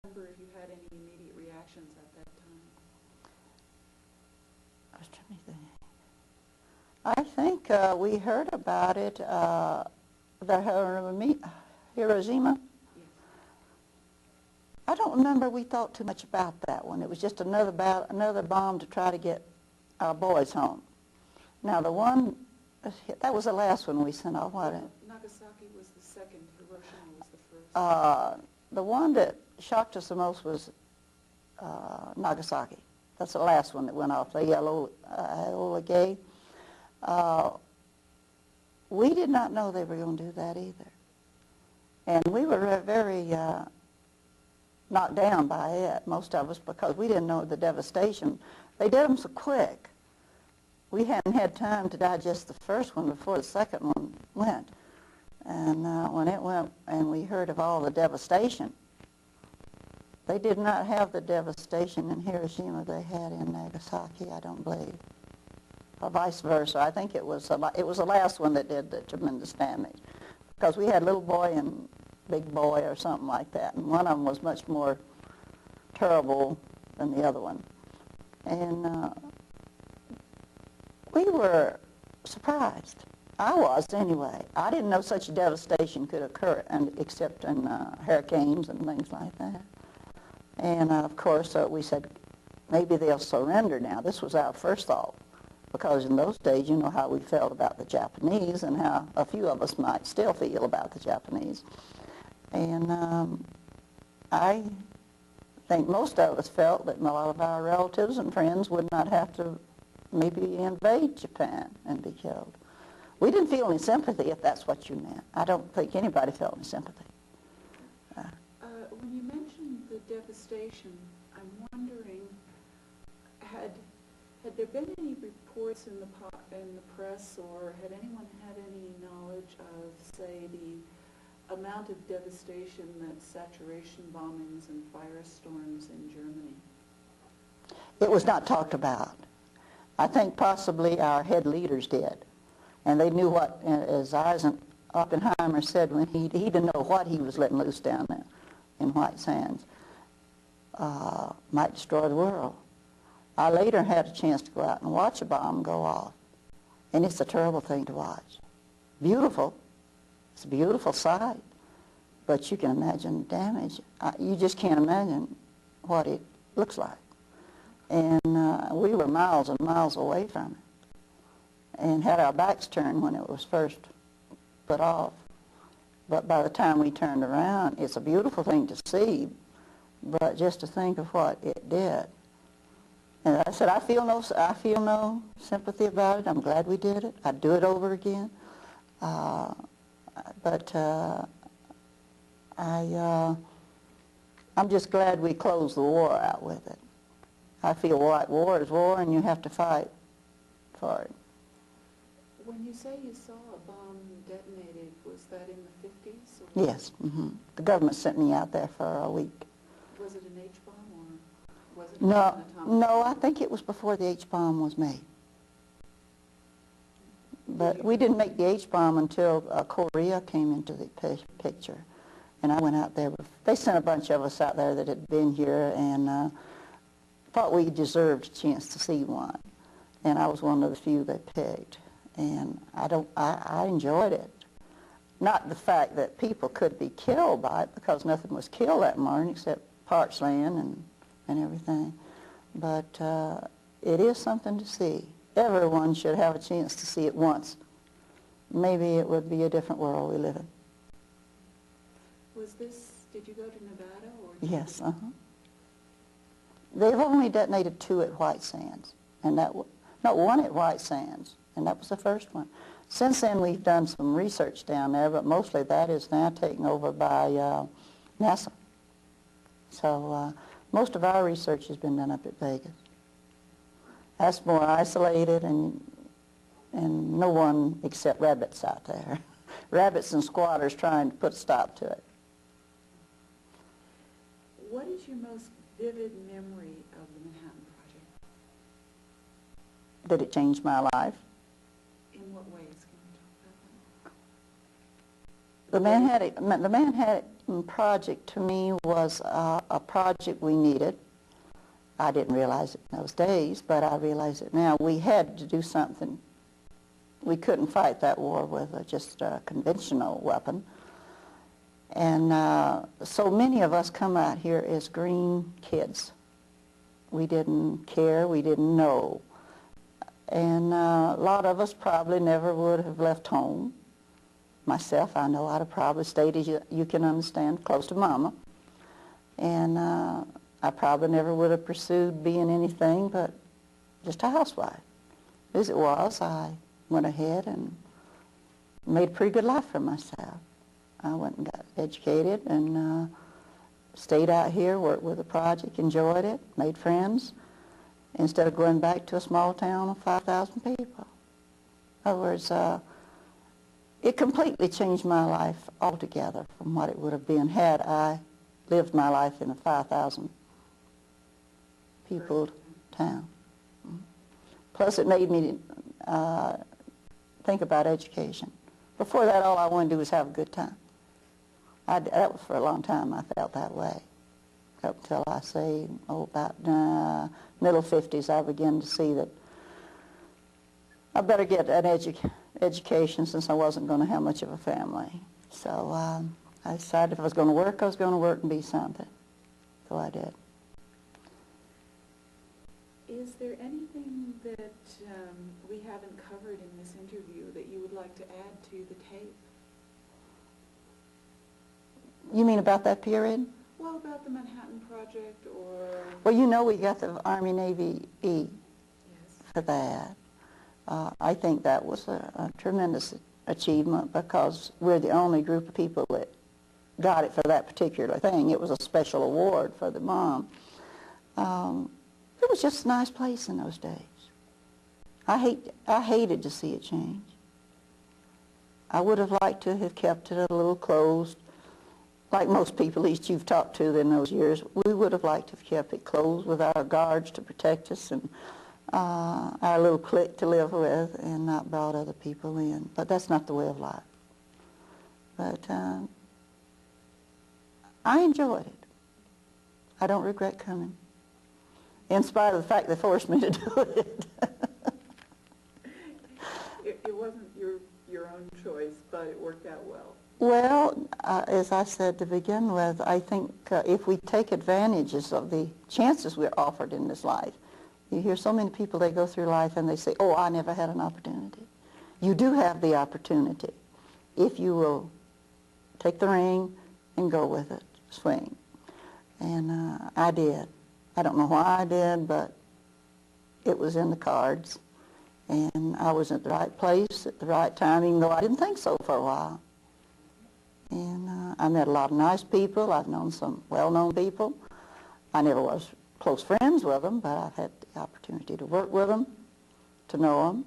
remember if you had any immediate reactions at that time? I was trying to think. I think we heard about it, Hiroshima. Yes. I don't remember we thought too much about that one. It was just another bomb to try to get our boys home. Now the one, that was the last one we sent off, wasn't it? Nagasaki was the second, Hiroshima was the first. The one that shocked us the most was Nagasaki. That's the last one that went off, the Enola Gay. We did not know they were going to do that either. And we were very knocked down by it, most of us, because we didn't know the devastation. They did them so quick. We hadn't had time to digest the first one before the second one went. And when it went and we heard of all the devastation, they did not have the devastation in Hiroshima they had in Nagasaki, I don't believe. Or vice versa. I think it was the last one that did the tremendous damage. Because we had little boy and big boy or something like that. And one of them was much more terrible than the other one. And we were surprised. I was anyway. I didn't know such devastation could occur except in hurricanes and things like that. And of course we said, maybe they'll surrender now. This was our first thought. Because in those days, you know how we felt about the Japanese and how a few of us might still feel about the Japanese. And I think most of us felt that a lot of our relatives and friends would not have to maybe invade Japan and be killed. We didn't feel any sympathy, if that's what you meant. I don't think anybody felt any sympathy. When you mentioned the devastation, I'm wondering, had there been any reports in the press, or had anyone had any knowledge of, say, the amount of devastation that saturation bombings and firestorms in Germany? It was not talked about. I think possibly our head leaders did. And they knew what, as Oppenheimer said, when he didn't know what he was letting loose down there in White Sands, might destroy the world. I later had a chance to go out and watch a bomb go off. And it's a terrible thing to watch. Beautiful. It's a beautiful sight. But you can imagine the damage. You just can't imagine what it looks like. And we were miles and miles away from it. And had our backs turned when it was first put off. But by the time we turned around, it's a beautiful thing to see. But just to think of what it did. And I said, I feel no sympathy about it. I'm glad we did it. I'd do it over again. But I'm just glad we closed the war out with it. I feel like war is war, and you have to fight for it. When you say you saw a bomb detonated, was that in the 50s? Yes. Mm-hmm. The government sent me out there for a week. Was it an H-bomb, or was it No, an atomic? no, I think it was before the H-bomb was made. But we didn't make the H-bomb until Korea came into the picture. And I went out there. They sent a bunch of us out there that had been here and thought we deserved a chance to see one. And I was one of the few they picked. And I enjoyed it. Not the fact that people could be killed by it, because nothing was killed that morning except parched land and everything. But it is something to see. Everyone should have a chance to see it once. Maybe it would be a different world we live in. Did you go to Nevada? Or Yes, They've only detonated 2 at White Sands, and one at White Sands, and that was the first one. Since then, we've done some research down there, but mostly that is now taken over by NASA. So most of our research has been done up at Vegas. That's more isolated, and no one except rabbits out there. Rabbits and squatters trying to put a stop to it. What is your most vivid memory of the Manhattan Project? Did it change my life? In what ways? Can you talk about that? The Manhattan project to me was a project we needed. I didn't realize it in those days, but I realize it now. We had to do something. We couldn't fight that war with just a conventional weapon. And so many of us come out here as green kids. We didn't care, we didn't know. And a lot of us probably never would have left home. Myself, I know I'd have probably stayed, as you can understand, close to Mama. And I probably never would have pursued being anything but just a housewife. As it was, I went ahead and made a pretty good life for myself. I went and got educated and stayed out here, worked with the project, enjoyed it, made friends, instead of going back to a small town of 5,000 people. In other words, it completely changed my life altogether from what it would have been had I lived my life in a 5,000 people town. Plus it made me think about education. Before that, all I wanted to do was have a good time. That was for a long time I felt that way. Up until I say, about middle 50s, I began to see that I better get an education since I wasn't going to have much of a family. So I decided if I was going to work, I was going to work and be something. So I did. Is there anything that we haven't covered in this interview that you would like to add to the tape? You mean about that period? Well, about the Manhattan Project or... Well, you know we got the Army-Navy E Yes. for that. I think that was a tremendous achievement because we're the only group of people that got it for that particular thing. It was a special award for the mom. It was just a nice place in those days. I hated to see it change. I would have liked to have kept it a little closed. Like most people, at least you've talked to in those years, we would have liked to have kept it closed with our guards to protect us and our little clique to live with and not brought other people in. But that's not the way of life. But I enjoyed it. I don't regret coming, in spite of the fact they forced me to do it. It wasn't your own choice, but it worked out well. Well, as I said to begin with, I think if we take advantages of the chances we're offered in this life, you hear so many people, they go through life and they say, oh, I never had an opportunity. You do have the opportunity if you will take the ring and go with it, swing. And I did. I don't know why I did, but it was in the cards. And I was at the right place at the right time, even though I didn't think so for a while. And I met a lot of nice people. I've known some well-known people. I never was close friends with them, but I've had the opportunity to work with them, to know them,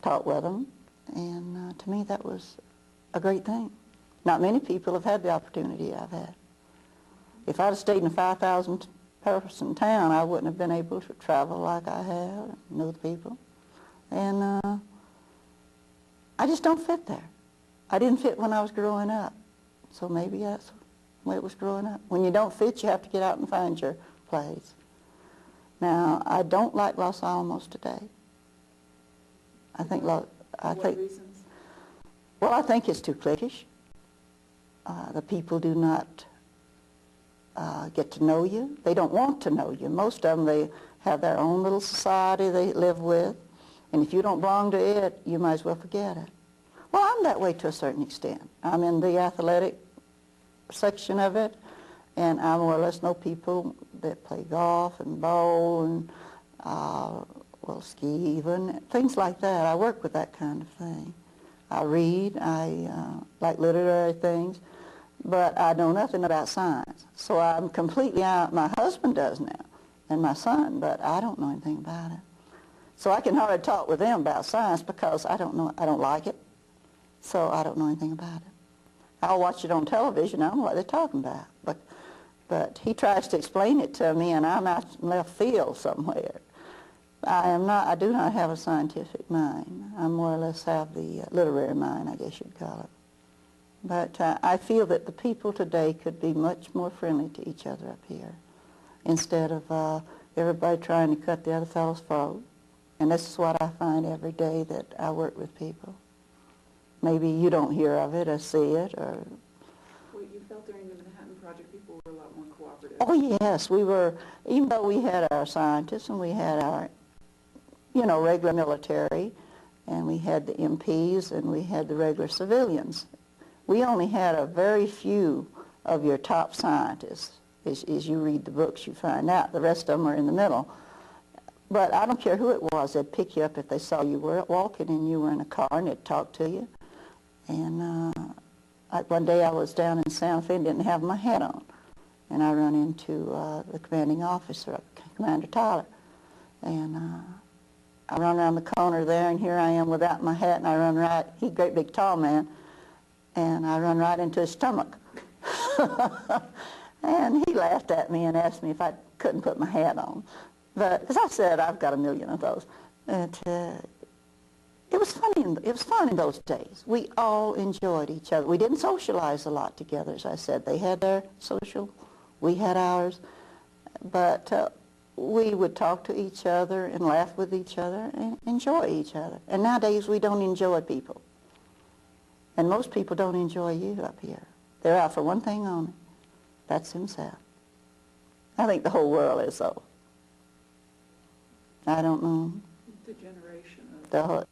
talk with them. And to me, that was a great thing. Not many people have had the opportunity I've had. If I'd have stayed in a 5,000-person town, I wouldn't have been able to travel like I have, and know the people. And I just don't fit there. I didn't fit when I was growing up. So maybe that's the way it was growing up. When you don't fit, you have to get out and find your place. Now, I don't like Los Alamos today. I think, For what reasons? Well, I think it's too cliquish. The people do not get to know you. They don't want to know you. Most of them, they have their own little society they live with. And if you don't belong to it, you might as well forget it. Well, I'm that way to a certain extent. I'm in the athletic section of it, and I more or less know people that play golf and bowl and, ski even, things like that. I work with that kind of thing. I read, I like literary things, but I know nothing about science. So I'm completely out. My husband does now, and my son, but I don't know anything about it. So I can hardly talk with them about science because I don't like it. So I don't know anything about it. I'll watch it on television. I don't know what they're talking about. But he tries to explain it to me, and I'm out in left field somewhere. I do not have a scientific mind. I more or less have the literary mind, I guess you'd call it. But I feel that the people today could be much more friendly to each other up here instead of everybody trying to cut the other fellow's throat. And this is what I find every day that I work with people. Maybe you don't hear of it or see it. Or Well, you felt during the Manhattan Project people were a lot more cooperative. oh, yes, we were, even though we had our scientists and we had our, regular military, and we had the MPs and we had the regular civilians. We only had a very few of your top scientists. As you read the books, you find out. The rest of them are in the middle. But I don't care who it was, they'd pick you up if they saw you were walking and you were in a car, and they'd talk to you. And one day I was down in Santa Fe and didn't have my hat on. And I run into the commanding officer, Commander Tyler. And I run around the corner there, and here I am without my hat, and I run right, he's a great big tall man, and I run right into his stomach. And he laughed at me and asked me if I couldn't put my hat on. But, as I said, I've got a million of those. But it was funny. It was fun in those days. We all enjoyed each other. We didn't socialize a lot together, as I said. They had their social, we had ours. But we would talk to each other and laugh with each other and enjoy each other. And nowadays, we don't enjoy people. And most people don't enjoy you up here. They're out for one thing only. That's himself. I think the whole world is so. I don't know. The generation of...